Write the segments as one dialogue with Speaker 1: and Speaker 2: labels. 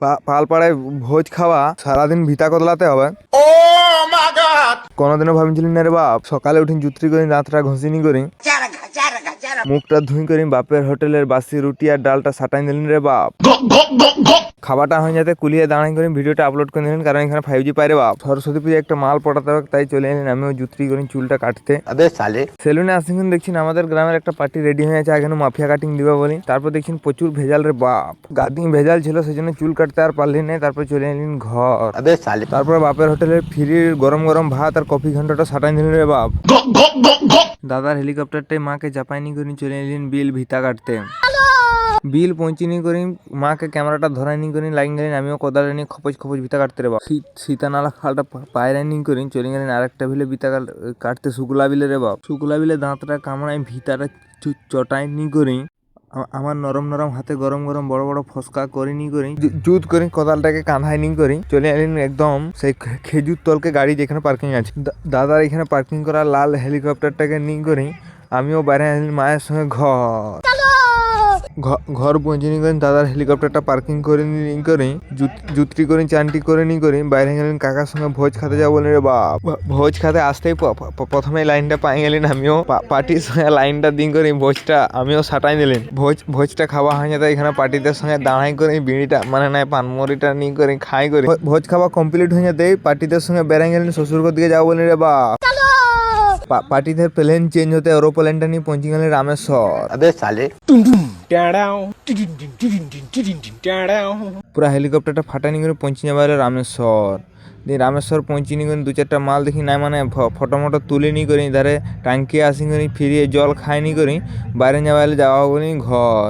Speaker 1: পালপাড়ায় ভোজ খাওয়া, সারাদিন ভিতা কদলাতে হবে। কোনোদিনও ভাবছিলি না রে বাপ, সকালে উঠি জুত্রি করি, দাঁতটা ঘষিনি করি, মুখটা ধুই করি, বাপের হোটেলের বাসি রুটি আর ডালটা সাটাই দিলেন রে বাপ। খাবারটা হয়ে যাতে কুলিয়ে দাঁড়াই করে ভিডিওটা আপলোড করে দিলেন, কারণ এখানে 5G পাই রে বাপ। সরস্বতী পুজো একটা মাল পটাতে হবে, তাই চলে এলেন আমিও জুত্রি করি চুলটা কাটতে। সেলুনে আসেন দেখছেন আমাদের গ্রামের একটা পার্টি রেডি হয়ে আছে, এখানে মাফিয়া কাটিং দিবা বলি। তারপর দেখছেন প্রচুর ভেজাল রে বাপ, গাদিং ভেজাল ছিল, সেই জন্য চুল কাটতে আর পারলেন না। তারপর চলে এলেন ঘর। তারপর বাপের হোটেলের ফ্রির গরম গরম ভাত আর কফি ঘন্টাটা সাটাই দিলেন রে বাপ। দাদার হেলিকপ্টারটাই মাকে চাপাইনি করে চলে এলেন বিল ভিতা কাটতে। বিল পৌঁছিনি করি, মাকে ক্যামেরাটা ধরাইনি করি, লাইন গেলেন আমিও কোদালে নিয়ে খপজ খপজ বিতা কাটতে রে বাপ। সীতানালা খালটা পায়রানি করি চলে গেলেন আরেকটা বিলে বিতা কাটতে, শুক্লা বিলে রে বাপ। শুক্লা বিলে দাঁতটা কামড়াই ভিতাটা চটাইনি করি, আমার নরম নরম হাতে গরম গরম বড় বড় ফসকা করিনি করি, জুত করি কোদালটাকে কাঁধাইনি করি চলে এলেন একদম সেই খেজুর তলকে গাড়ি যেখানে পার্কিং আছে। দাদার এখানে পার্কিং করা লাল হেলিকপ্টারটাকে নিয়ে করি আমিও বাইরে এলেন মায়ের সঙ্গে ঘর পৌঁছে নি করেন, দাদার হেলিকপ্টারটা পার্কিং করে নি করি, জুত্রি করে চানটি করে নি করি, বাইরে গেলেন কাকার সঙ্গে ভোজ খেতে যাবো বলে রে বাপ। ভোজ খেতে আসতেই প্রথমে লাইনটা পাই গেলেন আমিও, পার্টির সঙ্গে লাইনটা দিন করি, ভোজটা আমিও সাটাই দিলেন। ভোজটা খাওয়া হয় না, এখানে পার্টিদের সঙ্গে দাঁড়াই করে বিড়িটা মানে নাই পানমরিটা নি করে খাই করে ভোজ খাওয়া কমপ্লিট হয়ে যেতেই পার্টিদের সঙ্গে বেড়াই গেলেন শ্বশুরঘর দিকে যাবো বলে রে বাপ। পার্টিদের প্লেন চেঞ্জ হতে এরোপ্লেনটা নিয়ে পৌঁছে গেলেন রামেশ্বর। পুরা হেলিকপ্টারটা ফাটানি করে পৌঁছে যাবে রামেশ্বর। দিয়ে রামেশ্বর পৌঁছে নি করে 2-4টা মাল দেখি নাই মানে ফটো মটো তুলে নি করি, ধারে টাঙ্কি আসি করি, ফিরিয়ে জল খাইনি করি, বাইরে যাওয়া বলি ঘর।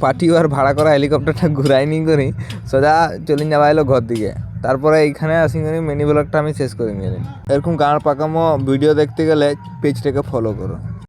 Speaker 1: পার্টি আর ভাড়া করা হেলিকপ্টারটা ঘুরাইনি করি সোজা চলে যাওয়া এলো ঘর দিকে। তারপরে এইখানে আসি করি মিনি ব্লগটা আমি শেষ করে নিলাম। এরকম গাঁড় পাকামো ভিডিও দেখতে গেলে পেজটাকে ফলো করো।